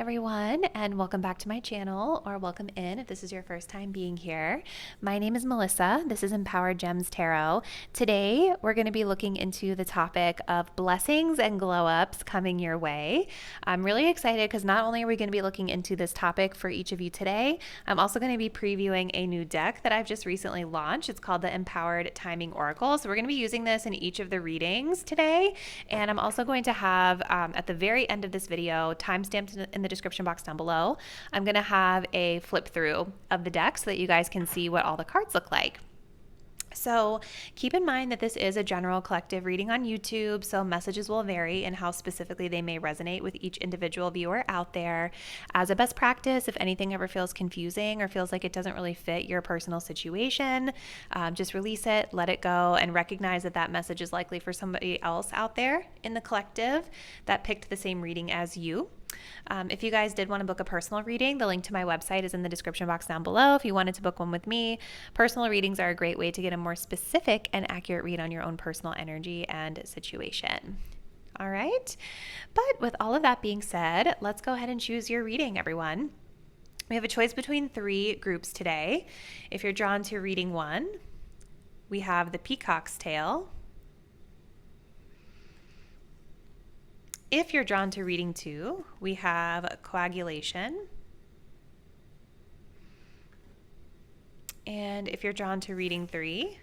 everyone, and welcome back to my channel, or welcome in if this is your first time being here. My name is Melissa. This is Empowered Gems Tarot. Today, we're going to be looking into the topic of blessings and glow-ups coming your way. I'm really excited because not only are we going to be looking into this topic for each of you today, I'm also going to be previewing a new deck that I've just recently launched. It's called the Empowered Timing Oracle. So we're going to be using this in each of the readings today, and I'm also going to have, at the very end of this video, timestamped in the description box down below, I'm going to have a flip through of the deck so that you guys can see what all the cards look like. So keep in mind that this is a general collective reading on YouTube, so messages will vary in how specifically they may resonate with each individual viewer out there. As a best practice, if anything ever feels confusing or feels like it doesn't really fit your personal situation, just release it, let it go, and recognize that that message is likely for somebody else out there in the collective that picked the same reading as you. If you guys did want to book a personal reading, the link to my website is in the description box down below. If you wanted to book one with me, personal readings are a great way to get a more specific and accurate read on your own personal energy and situation. All right. But with all of that being said, let's go ahead and choose your reading, everyone. We have a choice between three groups today. If you're drawn to reading one, we have the Peacock's Tail. If you're drawn to reading two, we have Coagulation. And if you're drawn to reading three,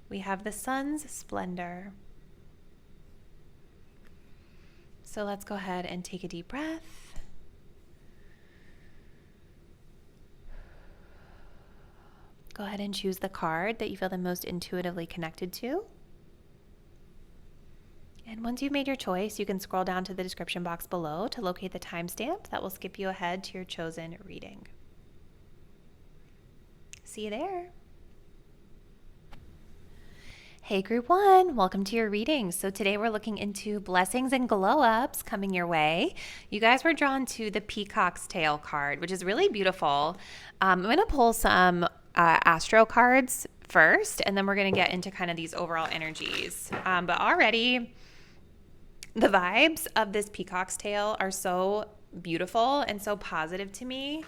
we have the Sun's Splendor. So let's go ahead and take a deep breath. Go ahead and choose the card that you feel the most intuitively connected to. And once you've made your choice, you can scroll down to the description box below to locate the timestamp that will skip you ahead to your chosen reading. See you there. Hey group one, welcome to your reading. So today we're looking into blessings and glow-ups coming your way. You guys were drawn to the Peacock's Tail card, which is really beautiful. I'm going to pull some Astro cards first, and then we're going to get into kind of these overall energies. But already, the vibes of this Peacock's Tail are so beautiful and so positive to me.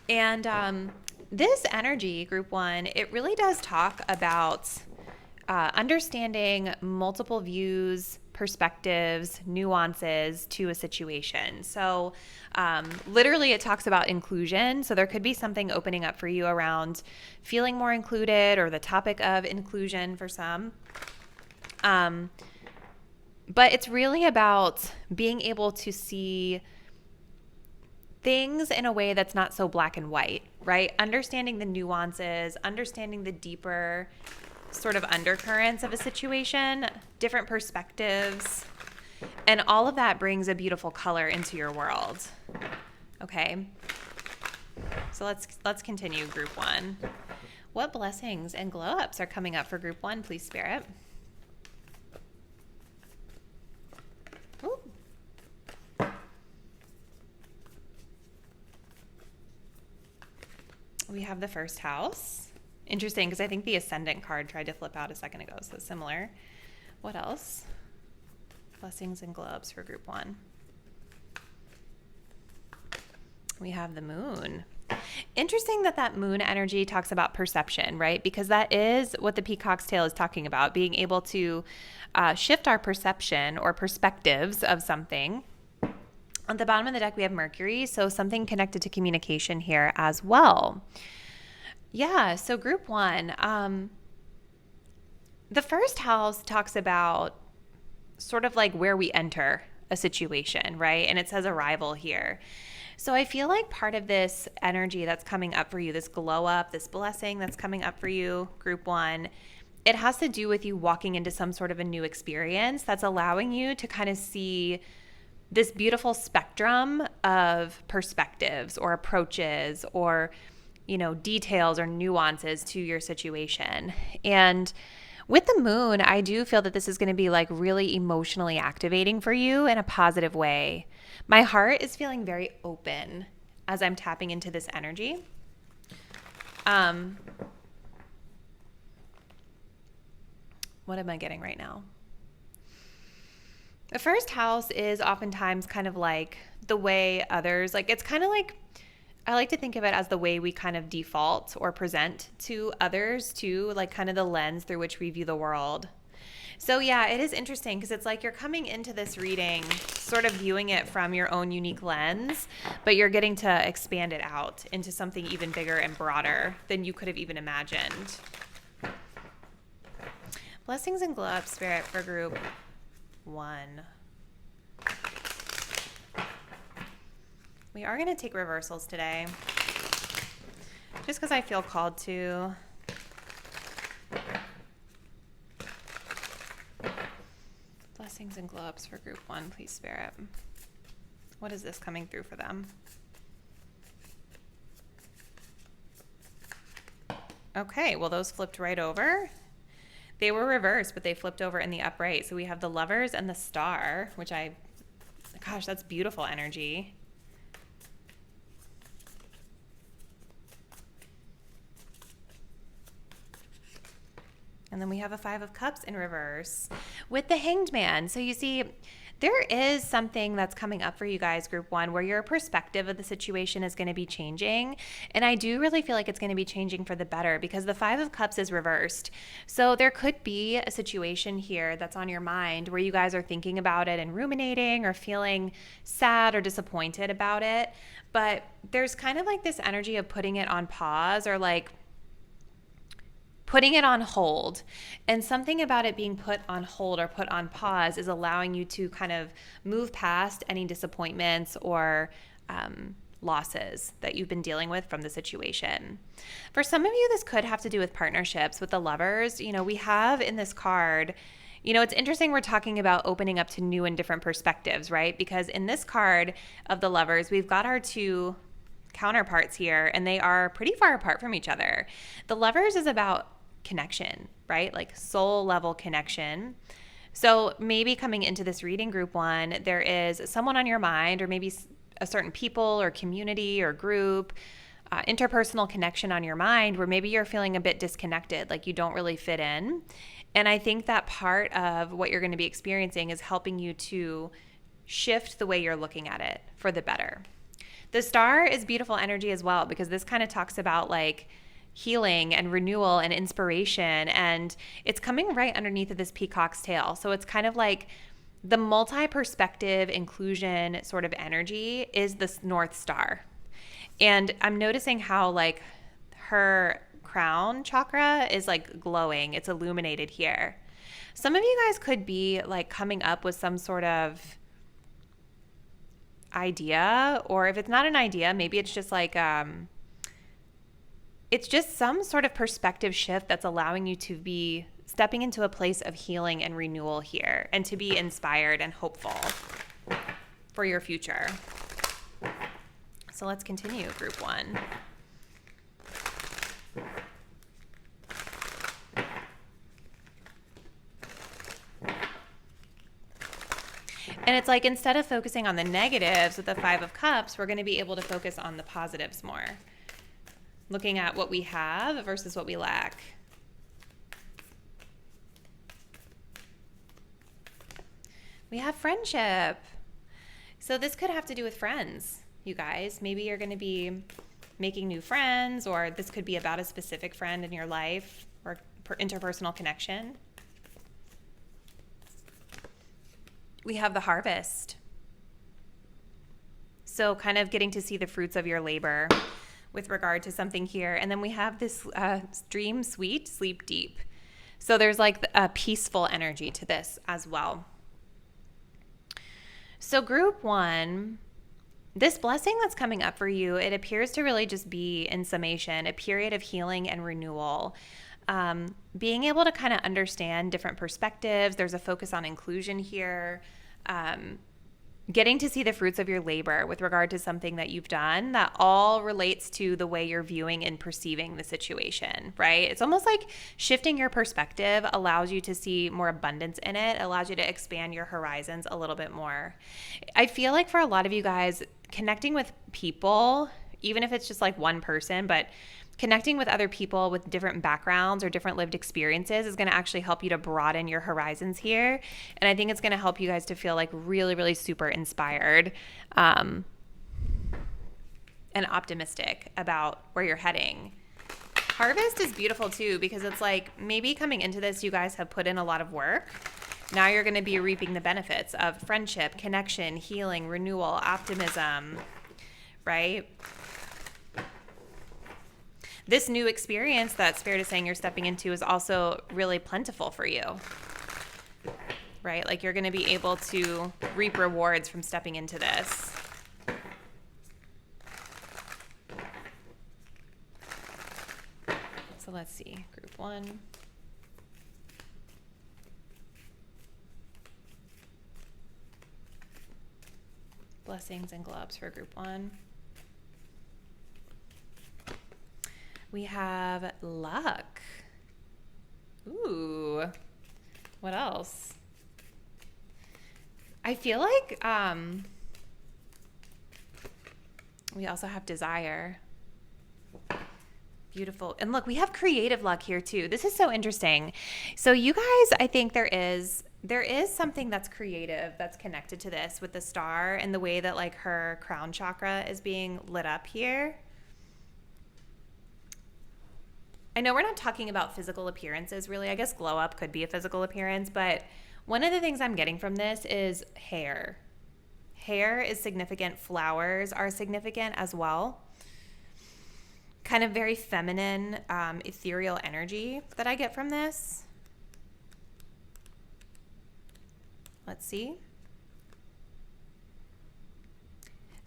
And this energy, group one, it really does talk about understanding multiple views, perspectives, nuances to a situation. So literally it talks about inclusion. So there could be something opening up for you around feeling more included or the topic of inclusion for some. But it's really about being able to see things in a way that's not so black and white, right? Understanding the nuances, understanding the deeper sort of undercurrents of a situation, different perspectives, and all of that brings a beautiful color into your world. Okay, so let's continue group one. What blessings and glow-ups are coming up for group one, please, Spirit? Ooh. We have the first house. Interesting, because I think the Ascendant card tried to flip out a second ago, so similar. What else? Blessings and glow-ups for group one. We have the Moon. Interesting that moon energy talks about perception, right? Because that is what the Peacock's Tail is talking about, being able to shift our perception or perspectives of something. On the bottom of the deck, we have Mercury, so something connected to communication here as well. Yeah, so group one, the first house talks about sort of like where we enter a situation, right? And it says arrival here. So I feel like part of this energy that's coming up for you, this glow up, this blessing that's coming up for you, group one, it has to do with you walking into some sort of a new experience that's allowing you to kind of see this beautiful spectrum of perspectives or approaches or, you know, details or nuances to your situation. And with the moon, I do feel that this is going to be like really emotionally activating for you in a positive way. My heart is feeling very open as I'm tapping into this energy. What am I getting right now? The first house is oftentimes kind of like the way others, like it's kind of like, I like to think of it as the way we kind of default or present to others too, like kind of the lens through which we view the world. So yeah, it is interesting because it's like you're coming into this reading sort of viewing it from your own unique lens, but you're getting to expand it out into something even bigger and broader than you could have even imagined. Blessings and glow up, Spirit, for group 1. We are going to take reversals today, just because I feel called to. Blessings and glow ups for group 1, please, Spirit. What is this coming through for them? Okay, well, those flipped right over. They were reversed, but they flipped over in the upright. So we have the Lovers and the Star, which gosh, that's beautiful energy. And then we have a 5 of Cups in reverse with the Hanged Man. So you see, there is something that's coming up for you guys, group 1, where your perspective of the situation is going to be changing. And I do really feel like it's going to be changing for the better because the 5 of Cups is reversed. So there could be a situation here that's on your mind where you guys are thinking about it and ruminating or feeling sad or disappointed about it. But there's kind of like this energy of putting it on pause or like putting it on hold. And something about it being put on hold or put on pause is allowing you to kind of move past any disappointments or losses that you've been dealing with from the situation. For some of you, this could have to do with partnerships with the Lovers. You know, we have in this card, you know, it's interesting we're talking about opening up to new and different perspectives, right? Because in this card of the Lovers, we've got our 2 counterparts here, and they are pretty far apart from each other. The Lovers is about connection, right? Like soul level connection. So maybe coming into this reading, group 1, there is someone on your mind, or maybe a certain people or community or group, interpersonal connection on your mind where maybe you're feeling a bit disconnected, like you don't really fit in. And I think that part of what you're going to be experiencing is helping you to shift the way you're looking at it for the better. The Star is beautiful energy as well, because this kind of talks about like healing and renewal and inspiration, and it's coming right underneath of this peacock's tail. So it's kind of like the multi-perspective inclusion sort of energy is this North Star. And I'm noticing how like her crown chakra is like glowing. It's illuminated here. Some of you guys could be like coming up with some sort of idea, or if it's not an idea, maybe it's just like it's just some sort of perspective shift that's allowing you to be stepping into a place of healing and renewal here, and to be inspired and hopeful for your future. So let's continue, group 1. And it's like instead of focusing on the negatives with the 5 of Cups, we're going to be able to focus on the positives more. Looking at what we have versus what we lack. We have friendship. So this could have to do with friends, you guys. Maybe you're going to be making new friends, or this could be about a specific friend in your life or interpersonal connection. We have the Harvest. So kind of getting to see the fruits of your labor with regard to something here. And then we have this dream sweet, sleep deep. So there's like a peaceful energy to this as well. So group 1, this blessing that's coming up for you, it appears to really just be, in summation, a period of healing and renewal. Being able to kind of understand different perspectives. There's a focus on inclusion here. Getting to see the fruits of your labor with regard to something that you've done that all relates to the way you're viewing and perceiving the situation, right? It's almost like shifting your perspective allows you to see more abundance in it, allows you to expand your horizons a little bit more. I feel like for a lot of you guys, connecting with people, even if it's just like one person, but Connecting with other people with different backgrounds or different lived experiences is going to actually help you to broaden your horizons here. And I think it's going to help you guys to feel like really, really super inspired and optimistic about where you're heading. Harvest is beautiful too, because it's like maybe coming into this, you guys have put in a lot of work. Now you're going to be reaping the benefits of friendship, connection, healing, renewal, optimism, right? This new experience that Spirit is saying you're stepping into is also really plentiful for you, right? Like you're going to be able to reap rewards from stepping into this. So let's see, group 1. Blessings and gloves for group 1. We have luck. Ooh. What else? I feel like we also have desire. Beautiful. And look, we have creative luck here too. This is so interesting. So you guys, I think there is something that's creative that's connected to this with the star and the way that like her crown chakra is being lit up here. I know we're not talking about physical appearances really. I guess glow up could be a physical appearance, but one of the things I'm getting from this is hair. Hair is significant. Flowers are significant as well. Kind of very feminine, ethereal energy that I get from this. Let's see.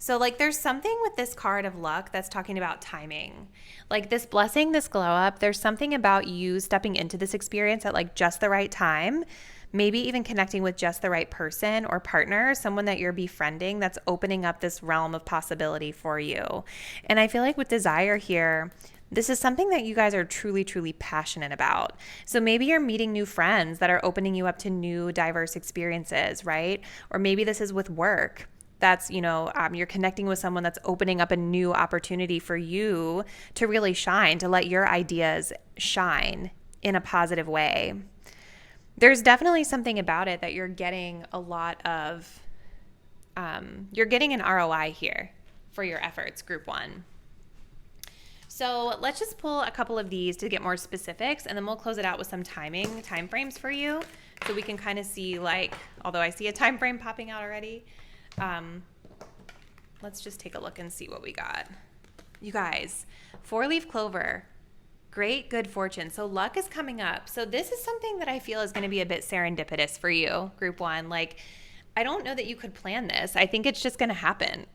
So like there's something with this card of luck that's talking about timing. Like this blessing, this glow up, there's something about you stepping into this experience at like just the right time. Maybe even connecting with just the right person or partner, someone that you're befriending that's opening up this realm of possibility for you. And I feel like with desire here, this is something that you guys are truly, truly passionate about. So maybe you're meeting new friends that are opening you up to new diverse experiences, right? Or maybe this is with work. That's, you're connecting with someone that's opening up a new opportunity for you to really shine, to let your ideas shine in a positive way. There's definitely something about it that you're getting a lot of, you're getting an ROI here for your efforts, group 1. So let's just pull a couple of these to get more specifics, and then we'll close it out with some time frames for you, so we can kind of see like, although I see a time frame popping out already, let's just take a look and see what we got. You guys, 4-leaf clover. Great good fortune. So luck is coming up. So this is something that I feel is going to be a bit serendipitous for you, group 1. Like, I don't know that you could plan this. I think it's just going to happen.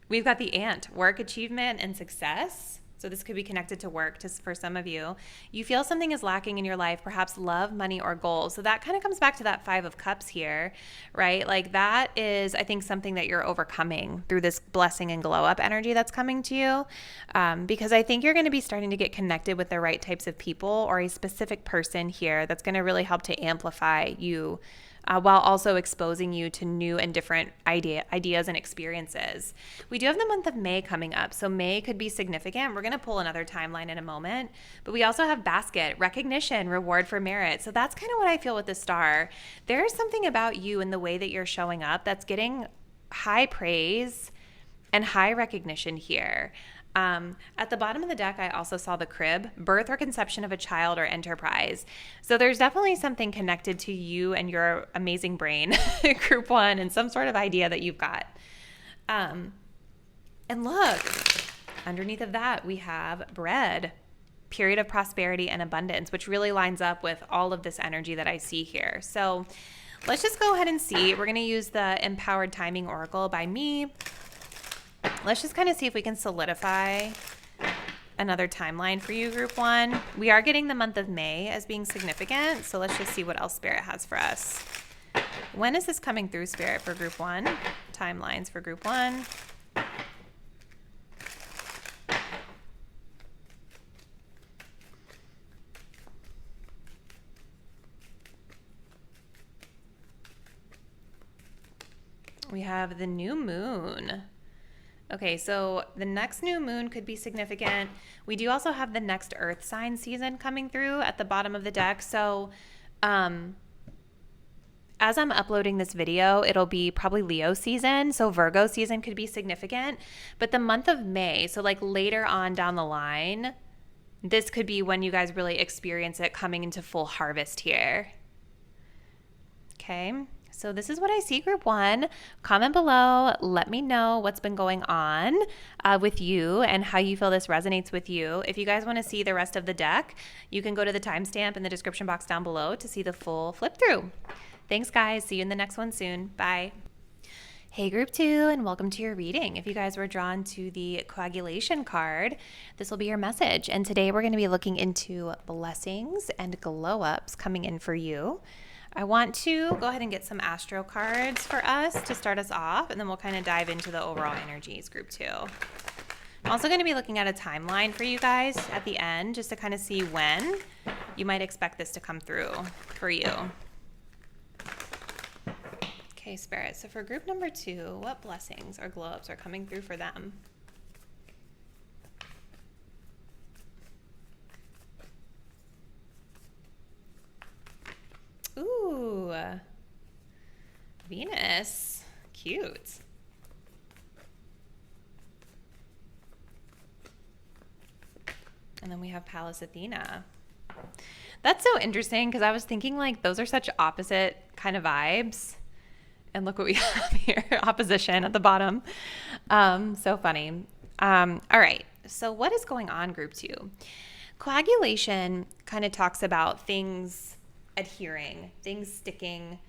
We've got the ant, work, achievement, and success. So this could be connected to work for some of you. You feel something is lacking in your life, perhaps love, money, or goals. So that kind of comes back to that 5 of Cups here, right? Like that is, I think, something that you're overcoming through this blessing and glow up energy that's coming to you. Because I think you're going to be starting to get connected with the right types of people or a specific person here that's going to really help to amplify you while also exposing you to new and different ideas and experiences. We do have the month of May coming up, so May could be significant. We're going to pull another timeline in a moment, but we also have basket, recognition, reward for merit. So that's kind of what I feel with the star. There's something about you and the way that you're showing up that's getting high praise and high recognition here. At the bottom of the deck, I also saw the crib, birth or conception of a child or enterprise. So there's definitely something connected to you and your amazing brain, group 1, and some sort of idea that you've got. And look, underneath of that, we have bread, period of prosperity and abundance, which really lines up with all of this energy that I see here. So let's just go ahead and see. We're going to use the Empowered Timing Oracle by me. Let's just kind of see if we can solidify another timeline for you, group 1. We are getting the month of May as being significant, so let's just see what else Spirit has for us. When is this coming through, Spirit, for group 1? Timelines for group 1. We have the new moon. Okay, so the next new moon could be significant. We do also have the next earth sign season coming through at the bottom of the deck. So as I'm uploading this video, it'll be probably Leo season. So Virgo season could be significant. But the month of May, so like later on down the line, this could be when you guys really experience it coming into full harvest here. Okay, so this is what I see, group one. Comment below, let me know what's been going on with you and how you feel this resonates with you. If you guys want to see the rest of the deck, you can go to the timestamp in the description box down below to see the full flip through. Thanks, guys. See you in the next one soon. Bye. Hey, group two, and welcome to your reading. If you guys were drawn to the Coagulation card, this will be your message. And today we're going to be looking into blessings and glow ups coming in for you. I want to go ahead and get some Astro cards for us to start us off, and then we'll kind of dive into the overall energies, group two. I'm also going to be looking at a timeline for you guys at the end, just to kind of see when you might expect this to come through for you. Okay, Spirit, so for group number two, what blessings or glow-ups are coming through for them? Ooh, Venus, cute. And then we have Pallas Athena. That's so interesting because I was thinking like those are such opposite kind of vibes. And look what we have here, opposition at the bottom. So funny. All right, so what is going on, group two? Coagulation kind of talks about things adhering, things sticking,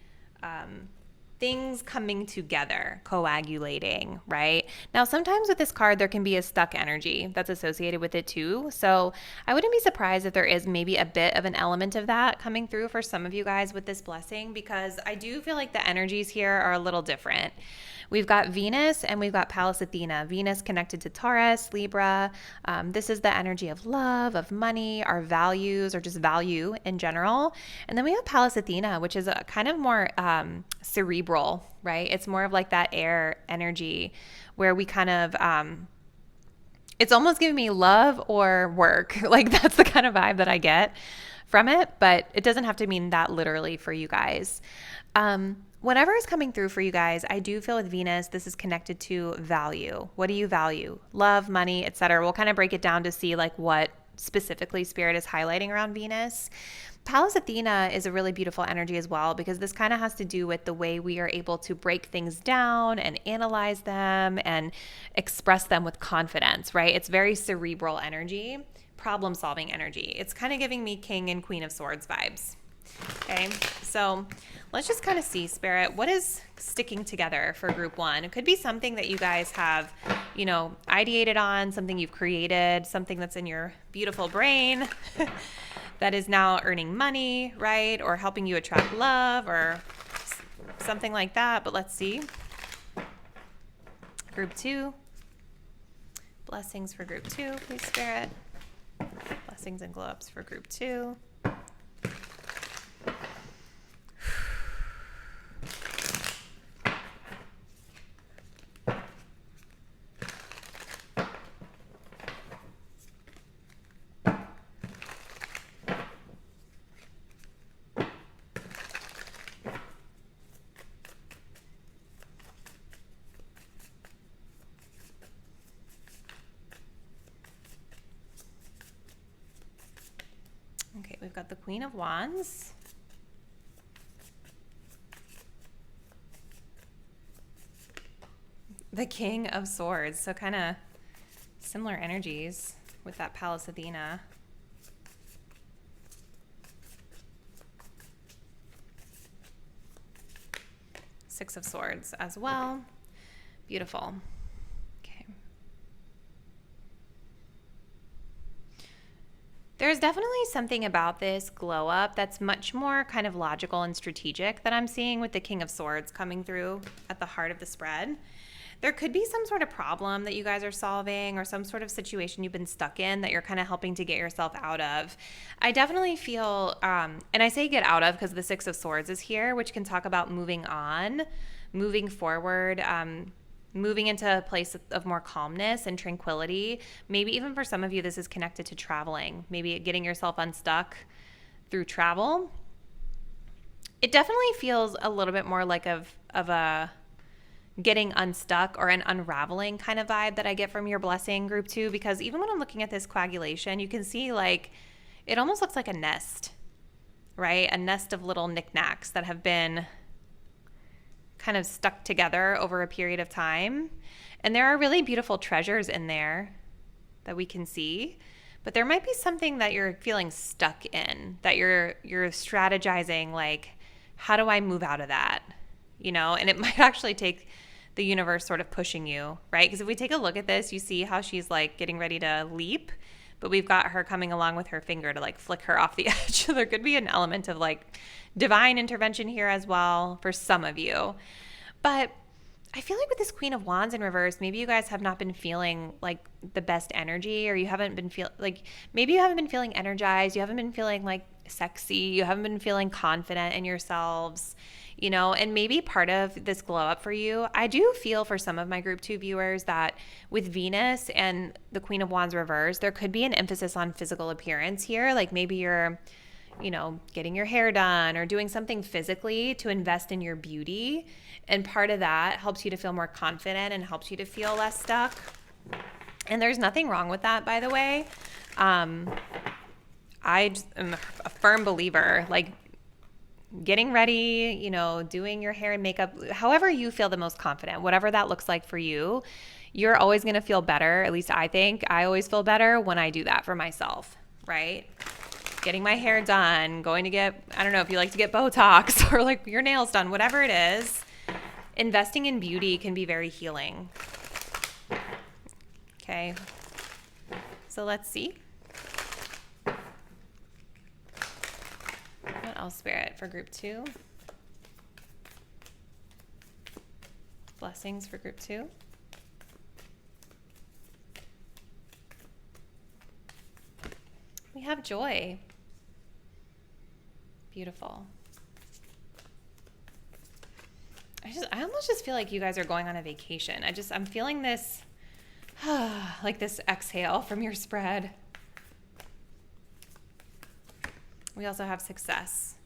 things coming together, coagulating, right? Now, sometimes with this card, there can be a stuck energy that's associated with it too. So I wouldn't be surprised if there is maybe a bit of an element of that coming through for some of you guys with this blessing, because I do feel like the energies here are a little different. We've got Venus and we've got Pallas Athena. Venus connected to Taurus, Libra. This is the energy of love, of money, our values, or just value in general. And then we have Pallas Athena, which is a kind of more cerebral, right? It's more of like that air energy where we kind of, it's almost giving me love or work. Like that's the kind of vibe that I get from it, but it doesn't have to mean that literally for you guys. Whatever is coming through for you guys, I do feel with Venus, this is connected to value. What do you value? Love, money, etc. We'll kind of break it down to see like what specifically Spirit is highlighting around Venus. Pallas Athena is a really beautiful energy as well, because this kind of has to do with the way we are able to break things down and analyze them and express them with confidence, right? It's very cerebral energy, problem-solving energy. It's kind of giving me King and Queen of Swords vibes. Okay, so let's just kind of see, Spirit, what is sticking together for group one? It could be something that you guys have, you know, ideated on, something you've created, something that's in your beautiful brain that is now earning money, right? Or helping you attract love or something like that. But let's see. Group two. Blessings for group two, please, Spirit. Blessings and glow-ups for group two. Okay, we've got the Queen of Wands. The King of Swords. So kind of similar energies with that Pallas Athena. Six of Swords as well. Beautiful. Okay. There's definitely something about this glow up that's much more kind of logical and strategic that I'm seeing with the King of Swords coming through at the heart of the spread. There could be some sort of problem that you guys are solving or some sort of situation you've been stuck in that you're kind of helping to get yourself out of. I definitely feel, and I say get out of because the Six of Swords is here, which can talk about moving on, moving forward, moving into a place of more calmness and tranquility. Maybe even for some of you, this is connected to traveling, maybe getting yourself unstuck through travel. It definitely feels a little bit more like of a getting unstuck or an unraveling kind of vibe that I get from your blessing group 2, because even when I'm looking at this coagulation, you can see like it almost looks like a nest, right? A nest of little knickknacks that have been kind of stuck together over a period of time. And there are really beautiful treasures in there that we can see, but there might be something that you're feeling stuck in, that you're strategizing, like, how do I move out of that? You know, and it might actually take the universe sort of pushing you, right? Because if we take a look at this, you see how she's like getting ready to leap, but we've got her coming along with her finger to like flick her off the edge. So there could be an element of like divine intervention here as well for some of you. But I feel like with this Queen of Wands in reverse, maybe you guys have not been feeling like the best energy, or you haven't been maybe you haven't been feeling energized. You haven't been feeling like sexy. You haven't been feeling confident in yourselves, you know, and maybe part of this glow up for you, I do feel for some of my group 2 viewers that with Venus and the Queen of Wands reverse, there could be an emphasis on physical appearance here. Like maybe you're, you know, getting your hair done or doing something physically to invest in your beauty. And part of that helps you to feel more confident and helps you to feel less stuck. And there's nothing wrong with that, by the way. I am a firm believer, like getting ready, you know, doing your hair and makeup, however you feel the most confident, whatever that looks like for you, you're always going to feel better. At least I think I always feel better when I do that for myself, right? Getting my hair done, going to get, I don't know if you like to get Botox or like your nails done, whatever it is, investing in beauty can be very healing. Okay. So let's see. What else, Spirit, for group 2? Blessings for group 2. We have joy. Beautiful. I almost just feel like you guys are going on a vacation. I'm feeling this, like this exhale from your spread. We also have success.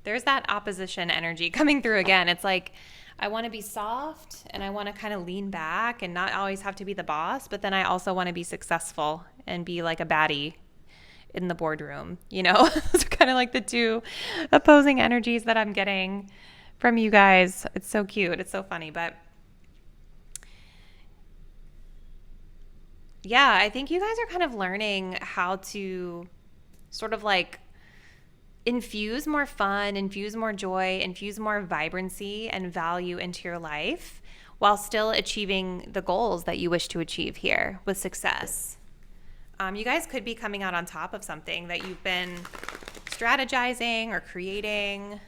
There's that opposition energy coming through again. It's like, I want to be soft and I want to kind of lean back and not always have to be the boss, but then I also want to be successful and be like a baddie in the boardroom. You know, those are kind of like the two opposing energies that I'm getting from you guys. It's so cute. It's so funny. But yeah, I think you guys are kind of learning how to sort of like infuse more fun, infuse more joy, infuse more vibrancy and value into your life while still achieving the goals that you wish to achieve here with success. You guys could be coming out on top of something that you've been strategizing or creating.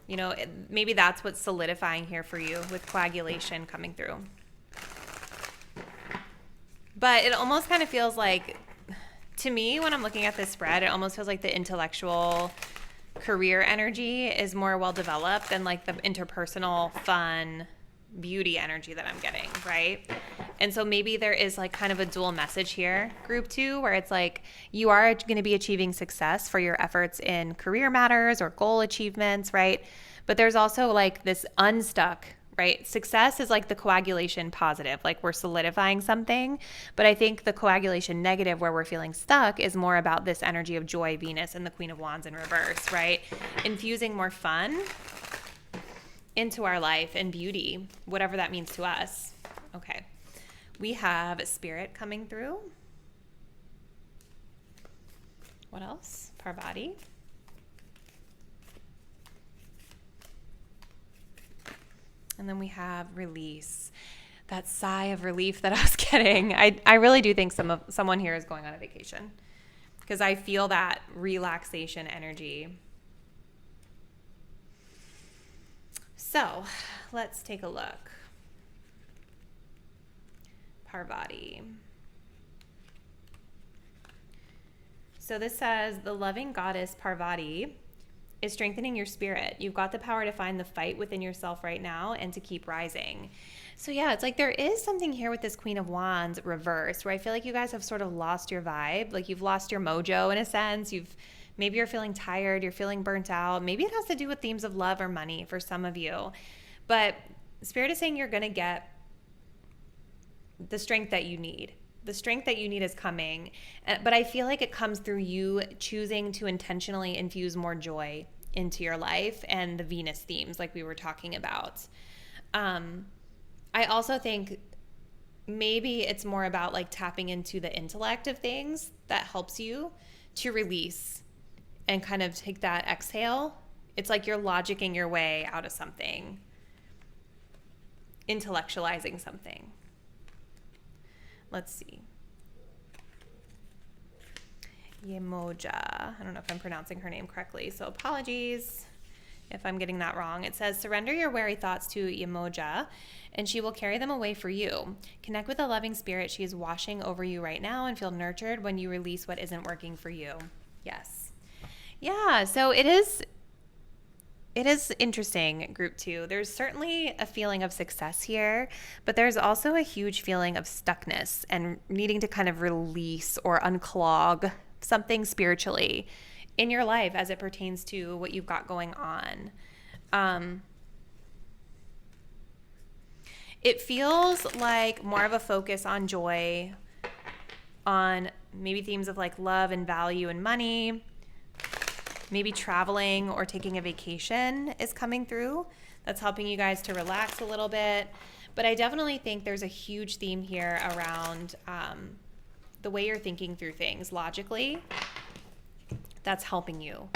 You know, maybe that's what's solidifying here for you with coagulation coming through. But it almost kind of feels like, to me, when I'm looking at this spread, it almost feels like the intellectual career energy is more well developed than like the interpersonal fun beauty energy that I'm getting, right? And so maybe there is like kind of a dual message here, group 2, where it's like you are going to be achieving success for your efforts in career matters or goal achievements, right? But there's also like this unstuck, right? Success is like the coagulation positive, like we're solidifying something. But I think the coagulation negative, where we're feeling stuck, is more about this energy of joy, Venus, and the Queen of Wands in reverse, right? Infusing more fun into our life and beauty, whatever that means to us. Okay. We have Spirit coming through. What else? Parvati. And then we have release. That sigh of relief that I was getting. I really do think someone here is going on a vacation, because I feel that relaxation energy. So let's take a look. Parvati. So this says, the loving goddess Parvati is strengthening your spirit. You've got the power to find the fight within yourself right now and to keep rising. So yeah, it's like there is something here with this Queen of Wands reversed where I feel like you guys have sort of lost your vibe. Like you've lost your mojo in a sense. Maybe you're feeling tired. You're feeling burnt out. Maybe it has to do with themes of love or money for some of you. But Spirit is saying you're going to get the strength that you need. The strength that you need is coming. But I feel like it comes through you choosing to intentionally infuse more joy into your life and the Venus themes like we were talking about. I also think maybe it's more about like tapping into the intellect of things that helps you to release and kind of take that exhale. It's like you're logicking your way out of something, intellectualizing something. Let's see. Yemoja. I don't know if I'm pronouncing her name correctly, so apologies if I'm getting that wrong. It says, surrender your wary thoughts to Yemoja, and she will carry them away for you. Connect with the loving spirit she is washing over you right now and feel nurtured when you release what isn't working for you. Yes. Yeah, so it is interesting, group 2. There's certainly a feeling of success here, but there's also a huge feeling of stuckness and needing to kind of release or unclog something spiritually in your life as it pertains to what you've got going on. It feels like more of a focus on joy, on maybe themes of like love and value and money. Maybe traveling or taking a vacation is coming through. That's helping you guys to relax a little bit. But I definitely think there's a huge theme here around the way you're thinking through things logically. That's helping you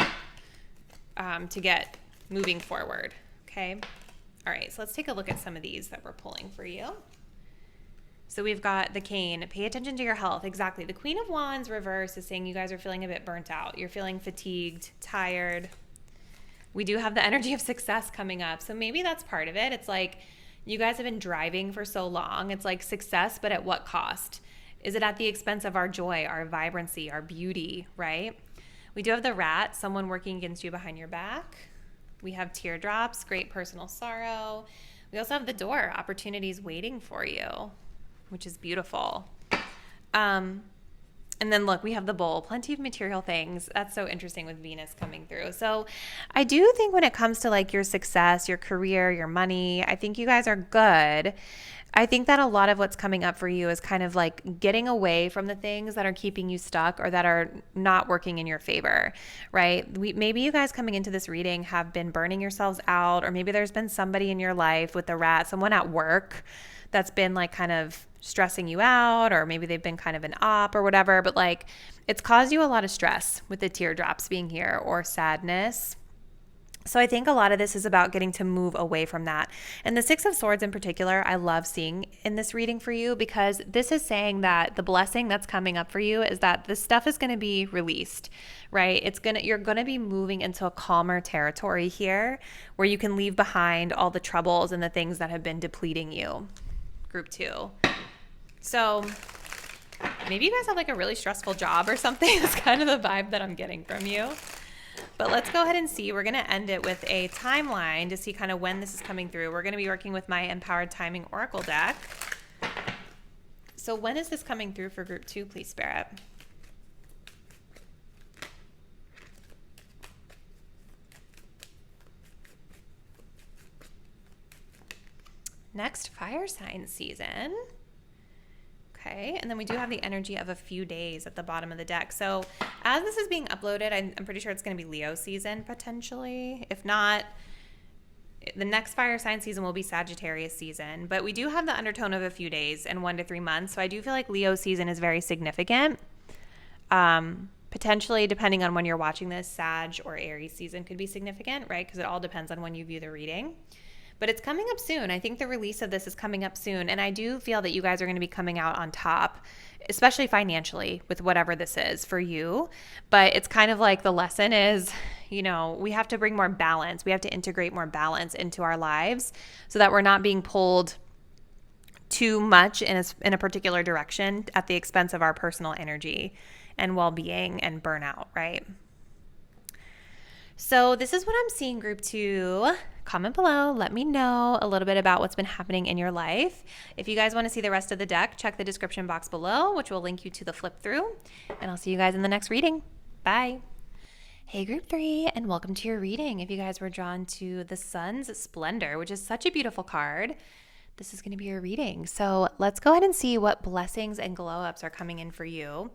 to get moving forward. Okay. All right. So let's take a look at some of these that we're pulling for you. So we've got the Cane. Pay attention to your health. Exactly. The Queen of Wands reverse is saying you guys are feeling a bit burnt out. You're feeling fatigued, tired. We do have the energy of success coming up. So maybe that's part of it. It's like you guys have been driving for so long. It's like success, but at what cost? Is it at the expense of our joy, our vibrancy, our beauty, right? We do have the Rat, someone working against you behind your back. We have teardrops, great personal sorrow. We also have the Door, opportunities waiting for you, which is beautiful. And then look, we have the Bull, plenty of material things. That's so interesting with Venus coming through. So I do think when it comes to like your success, your career, your money, I think you guys are good. I think that a lot of what's coming up for you is kind of like getting away from the things that are keeping you stuck or that are not working in your favor, right? Maybe you guys coming into this reading have been burning yourselves out, or maybe there's been somebody in your life with the Rat, someone at work that's been like kind of stressing you out, or maybe they've been kind of an op or whatever, but like it's caused you a lot of stress with the teardrops being here or sadness. So I think a lot of this is about getting to move away from that. And the Six of Swords in particular, I love seeing in this reading for you, because this is saying that the blessing that's coming up for you is that this stuff is going to be released, right? You're going to be moving into a calmer territory here where you can leave behind all the troubles and the things that have been depleting you. Group 2. So maybe you guys have like a really stressful job or something. That's kind of the vibe that I'm getting from you. But let's go ahead and see. We're going to end it with a timeline to see kind of when this is coming through. We're going to be working with my Empowered Timing Oracle deck. So when is this coming through for Group 2, please, Spirit? Next fire sign season. Okay, and then we do have the energy of a few days at the bottom of the deck. So as this is being uploaded, I'm pretty sure it's going to be Leo season potentially. If not, the next fire sign season will be Sagittarius season. But we do have the undertone of a few days and 1 to 3 months. So I do feel like Leo season is very significant. Potentially, depending on when you're watching this, Sag or Aries season could be significant, right? Because it all depends on when you view the reading. But it's coming up soon. I think the release of this is coming up soon. And I do feel that you guys are going to be coming out on top, especially financially with whatever this is for you. But it's kind of like the lesson is, we have to bring more balance. We have to integrate more balance into our lives so that we're not being pulled too much in a particular direction at the expense of our personal energy and well-being and burnout, right? So this is what I'm seeing, group 2. Comment below. Let me know a little bit about what's been happening in your life. If you guys want to see the rest of the deck, check the description box below, which will link you to the flip through. And I'll see you guys in the next reading. Bye. Hey, group 3, and welcome to your reading. If you guys were drawn to the Sun's Splendor, which is such a beautiful card, this is going to be your reading. So let's go ahead and see what blessings and glow ups are coming in for you.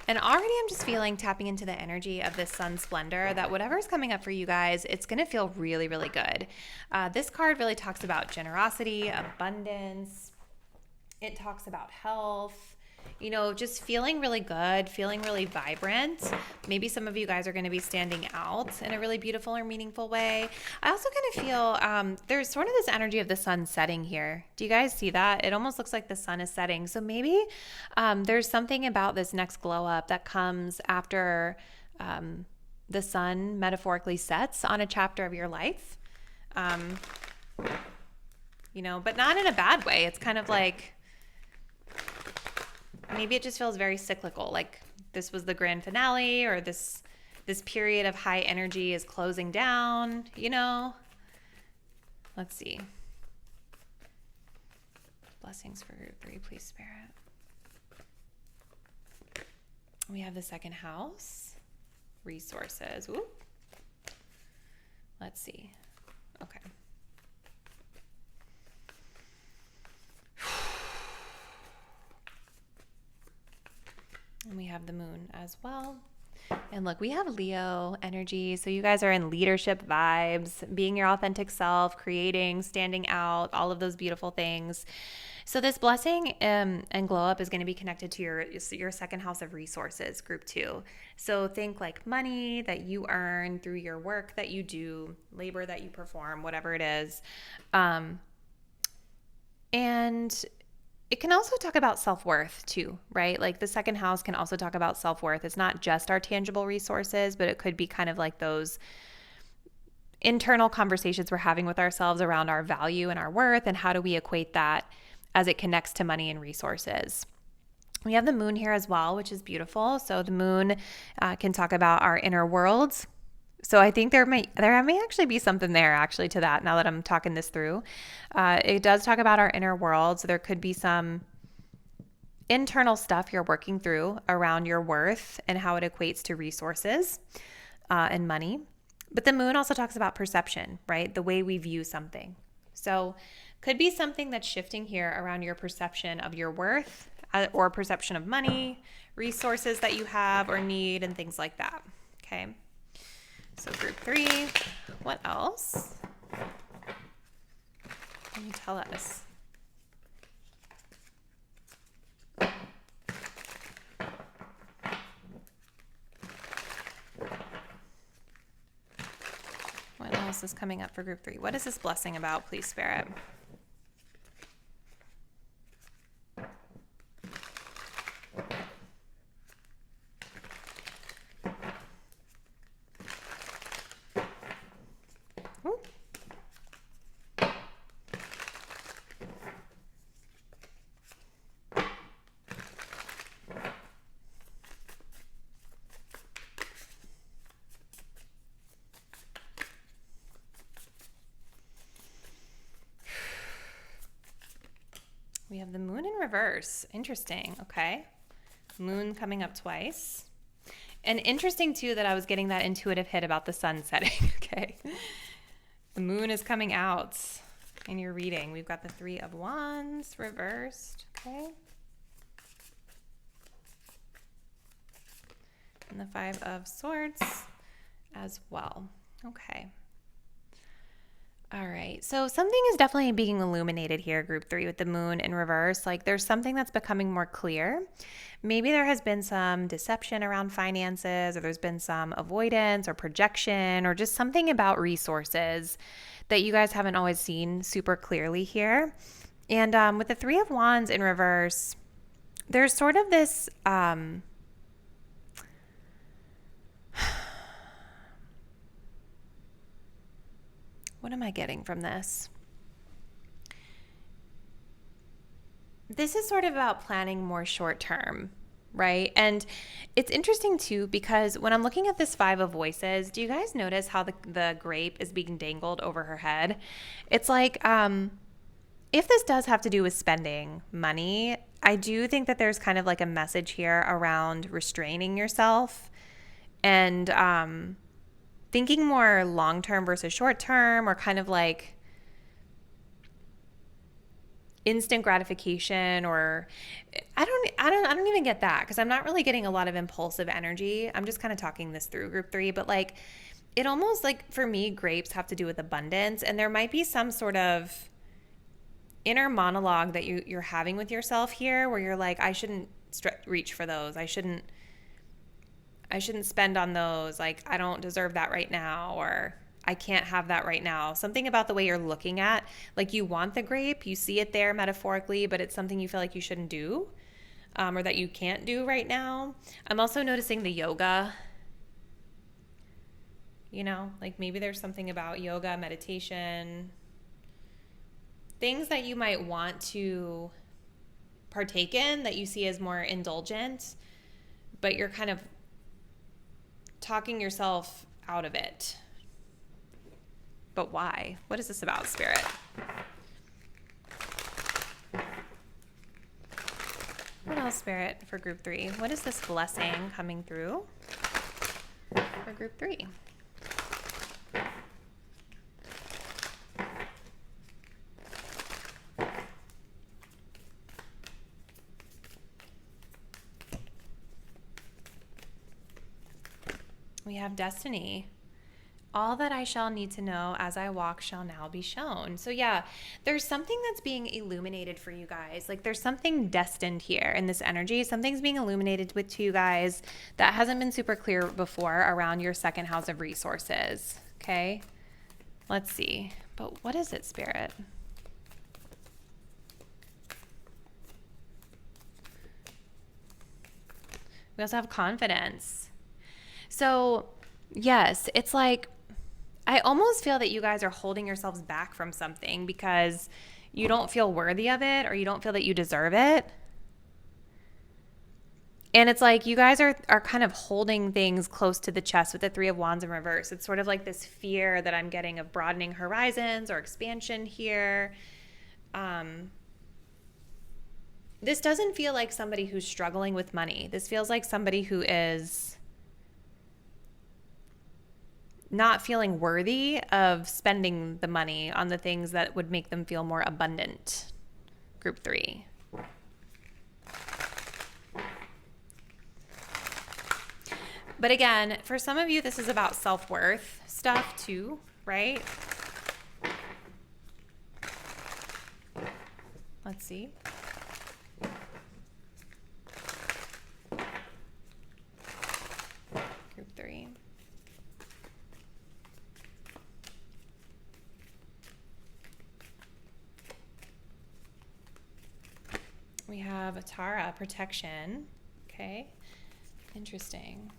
And already I'm just feeling, tapping into the energy of this Sun Splendor, that whatever's coming up for you guys, it's going to feel really, really good. This card really talks about generosity, abundance. It talks about health. You know, just feeling really good, feeling really vibrant. Maybe some of you guys are going to be standing out in a really beautiful or meaningful way. I also kind of feel there's sort of this energy of the sun setting here. Do you guys see that? It almost looks like the sun is setting. So maybe there's something about this next glow up that comes after the sun metaphorically sets on a chapter of your life. You know, but not in a bad way. It's kind of like, maybe it just feels very cyclical, like this was the grand finale, or this period of high energy is closing down, you know? Let's see. Blessings for group 3, please, Spirit. We have the second house, resources. Ooh. Let's see. Okay. And we have the moon as well. And look, we have Leo energy. So you guys are in leadership vibes, being your authentic self, creating, standing out, all of those beautiful things. So this blessing and glow up is going to be connected to your second house of resources, group 2. So think like money that you earn through your work that you do, labor that you perform, whatever it is. And it can also talk about self-worth too, right? Like the second house can also talk about self-worth. It's not just our tangible resources, but it could be kind of like those internal conversations we're having with ourselves around our value and our worth, and how do we equate that as it connects to money and resources. We have the moon here as well, which is beautiful. So the moon can talk about our inner worlds. So I think there may actually be something there actually to that now that I'm talking this through. It does talk about our inner world. So there could be some internal stuff you're working through around your worth and how it equates to resources and money. But the moon also talks about perception, right? The way we view something. So could be something that's shifting here around your perception of your worth or perception of money, resources that you have or need, and things like that. Okay. So group 3, what else can you tell us? What else is coming up for group 3? What is this blessing about, please, Spirit? We have the moon in reverse. Interesting. Okay. Moon coming up twice. And interesting, too, that I was getting that intuitive hit about the sun setting. Okay. The moon is coming out in your reading. We've got the 3 of Wands reversed. Okay. And the 5 of Swords as well. Okay. All right. So something is definitely being illuminated here, group 3, with the moon in reverse. Like there's something that's becoming more clear. Maybe there has been some deception around finances, or there's been some avoidance or projection, or just something about resources that you guys haven't always seen super clearly here. And with the 3 of Wands in reverse, there's sort of this what am I getting from this? This is sort of about planning more short term. right? And it's interesting too, because when I'm looking at this Five of Voices, do you guys notice how the grape is being dangled over her head? It's like, if this does have to do with spending money, I do think that there's kind of like a message here around restraining yourself and thinking more long-term versus short-term, or kind of like instant gratification, or I don't even get that, because I'm not really getting a lot of impulsive energy. I'm just kind of talking this through, group 3, but like it almost, like for me, grapes have to do with abundance, and there might be some sort of inner monologue that you're having with yourself here, where you're like, I shouldn't reach for those. I shouldn't spend on those. Like, I don't deserve that right now, or I can't have that right now. Something about the way you're looking at, like, you want the grape, you see it there metaphorically, but it's something you feel like you shouldn't do, or that you can't do right now. I'm also noticing the yoga, like maybe there's something about yoga, meditation, things that you might want to partake in that you see as more indulgent, but you're kind of talking yourself out of it. But why? What is this about, Spirit? What else, Spirit, for group 3? What is this blessing coming through for group 3? We have destiny. All that I shall need to know as I walk shall now be shown. So yeah, there's something that's being illuminated for you guys. Like there's something destined here in this energy. Something's being illuminated to you guys that hasn't been super clear before around your second house of resources. Okay, let's see. But what is it, Spirit? We also have confidence. So yes, it's like, I almost feel that you guys are holding yourselves back from something because you don't feel worthy of it, or you don't feel that you deserve it. And it's like you guys are kind of holding things close to the chest with the Three of Wands in reverse. It's sort of like this fear that I'm getting of broadening horizons or expansion here. This doesn't feel like somebody who's struggling with money. This feels like somebody who is not feeling worthy of spending the money on the things that would make them feel more abundant. Group 3. But again, for some of you, this is about self-worth stuff too, right? Let's see. Group 3. We have Tara, protection. Okay, interesting.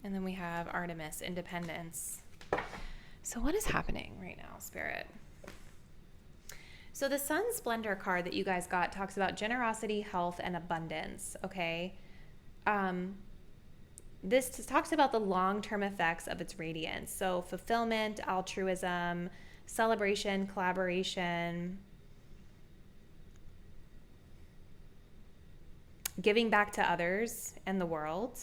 And then we have Artemis, independence. So what is happening right now, Spirit? So the Sun Splendor card that you guys got talks about generosity, health, and abundance, okay? This talks about the long-term effects of its radiance. So fulfillment, altruism, celebration, collaboration, giving back to others and the world.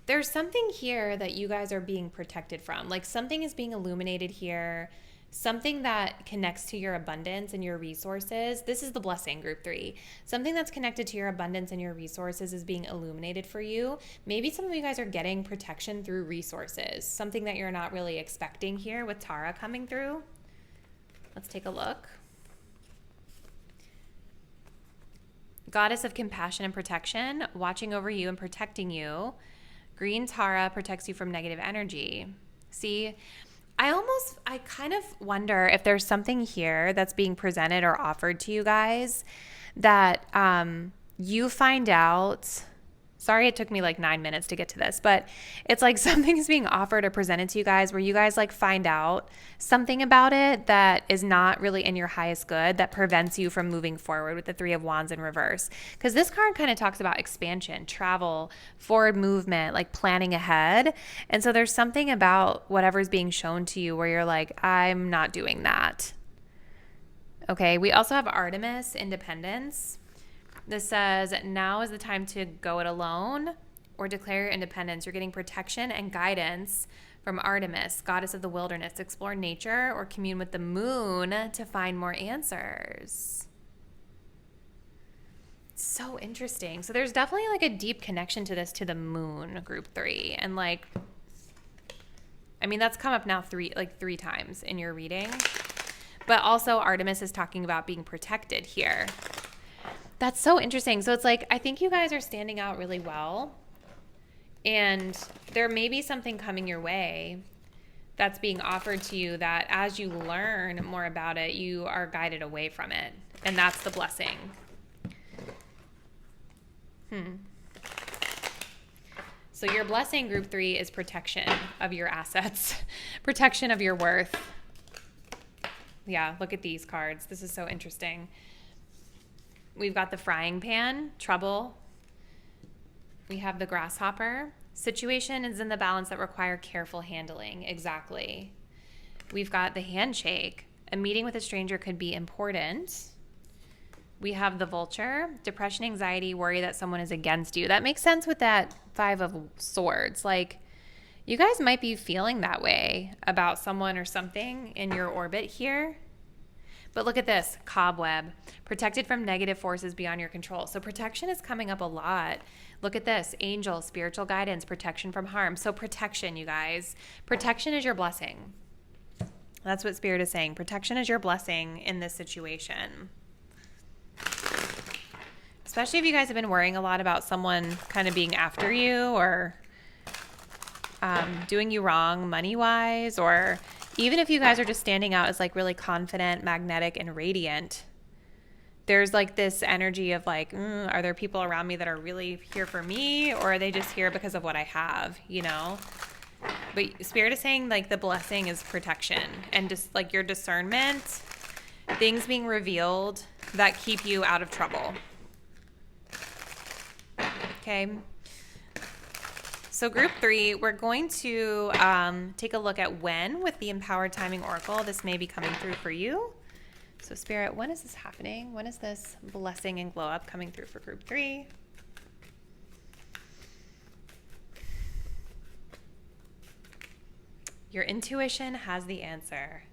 There's something here that you guys are being protected from. Like something is being illuminated here. Something that connects to your abundance and your resources. This is the blessing, group 3. Something that's connected to your abundance and your resources is being illuminated for you. Maybe some of you guys are getting protection through resources. Something that you're not really expecting here with Tara coming through. Let's take a look. Goddess of compassion and protection, watching over you and protecting you. Green Tara protects you from negative energy. See, I kind of wonder if there's something here that's being presented or offered to you guys that you find out Sorry it took me like 9 minutes to get to this, but it's like something's being offered or presented to you guys where you guys like find out something about it that is not really in your highest good that prevents you from moving forward with the Three of Wands in reverse. Because this card kind of talks about expansion, travel, forward movement, like planning ahead. And so there's something about whatever's being shown to you where you're like, I'm not doing that. Okay, we also have Artemis, independence. This says, now is the time to go it alone or declare your independence. You're getting protection and guidance from Artemis, goddess of the wilderness. Explore nature or commune with the moon to find more answers. So interesting. So there's definitely like a deep connection to this, to the moon, group 3. And like, I mean, that's come up now three times in your reading. But also Artemis is talking about being protected here. That's so interesting. So it's like, I think you guys are standing out really well. And there may be something coming your way that's being offered to you that as you learn more about it, you are guided away from it. And that's the blessing. So your blessing, group 3, is protection of your assets, protection of your worth. Yeah, look at these cards. This is so interesting. We've got the frying pan, trouble. We have the grasshopper. Situation is in the balance that require careful handling. Exactly. We've got the handshake. A meeting with a stranger could be important. We have the vulture, depression, anxiety, worry that someone is against you. That makes sense with that 5 of Swords. Like, you guys might be feeling that way about someone or something in your orbit here. But look at this, cobweb, protected from negative forces beyond your control. So protection is coming up a lot. Look at this, angel, spiritual guidance, protection from harm. So protection, you guys. Protection is your blessing. That's what Spirit is saying. Protection is your blessing in this situation. Especially if you guys have been worrying a lot about someone kind of being after you or doing you wrong money-wise, or even if you guys are just standing out as like really confident, magnetic, and radiant, there's like this energy of like, are there people around me that are really here for me, or are they just here because of what I have, you know? But Spirit is saying like the blessing is protection and just like your discernment, things being revealed that keep you out of trouble. Okay. So group 3, we're going to take a look at when with the Empowered Timing Oracle. This may be coming through for you. So Spirit, when is this happening? When is this blessing and glow up coming through for group 3? Your intuition has the answer.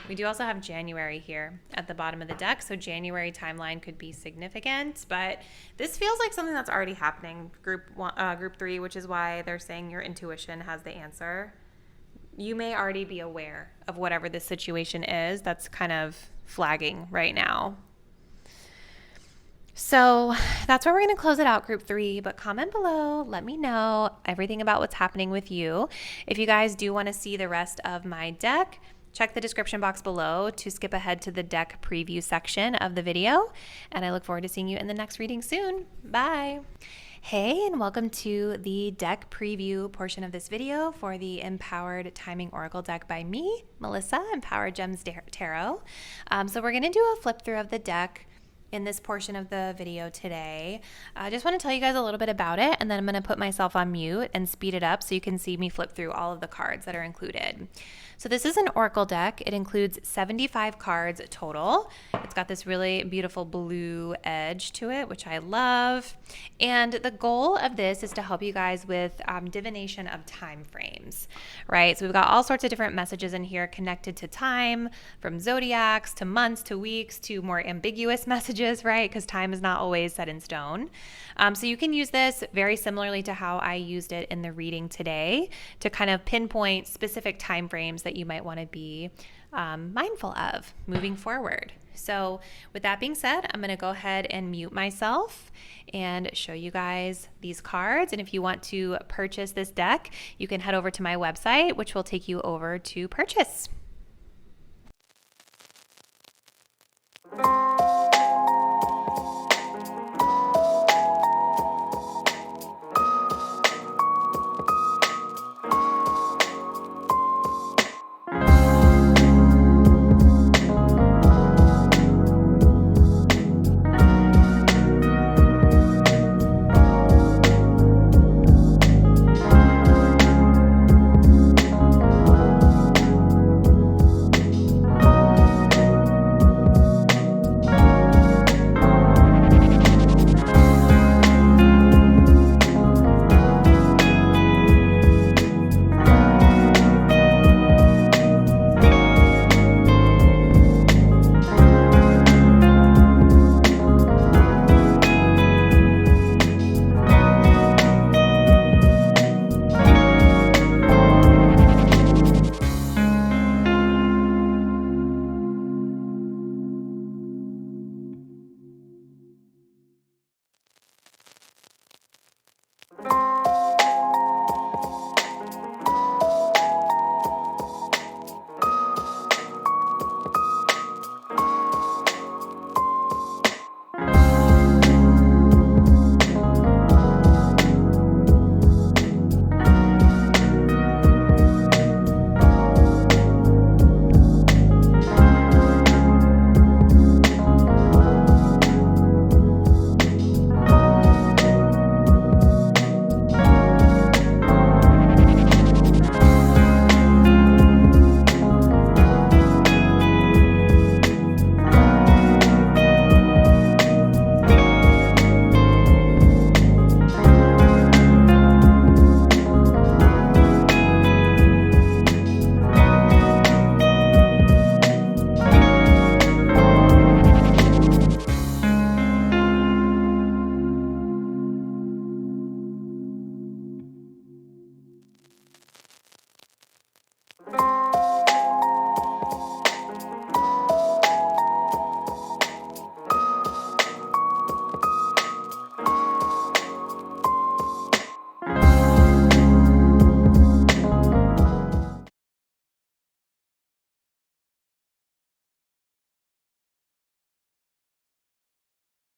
We do also have January here at the bottom of the deck. So January timeline could be significant, but this feels like something that's already happening, group 3, which is why they're saying your intuition has the answer. You may already be aware of whatever this situation is that's kind of flagging right now. So that's where we're going to close it out, group 3, but comment below, let me know everything about what's happening with you. If you guys do want to see the rest of my deck, check the description box below to skip ahead to the deck preview section of the video. And I look forward to seeing you in the next reading soon. Bye. Hey, and welcome to the deck preview portion of this video for the Empowered Timing Oracle deck by me, Melissa, Empowered Gems Tarot. So we're going to do a flip through of the deck in this portion of the video today. I just want to tell you guys a little bit about it, and then I'm going to put myself on mute and speed it up so you can see me flip through all of the cards that are included. So this is an Oracle deck. It includes 75 cards total. It's got this really beautiful blue edge to it, which I love. And the goal of this is to help you guys with divination of time frames, right? So we've got all sorts of different messages in here connected to time, from zodiacs to months to weeks to more ambiguous messages, right? Because time is not always set in stone. So you can use this very similarly to how I used it in the reading today to kind of pinpoint specific time frames that you might want to be mindful of moving forward. So with that being said, I'm going to go ahead and mute myself and show you guys these cards. And if you want to purchase this deck, you can head over to my website, which will take you over to purchase.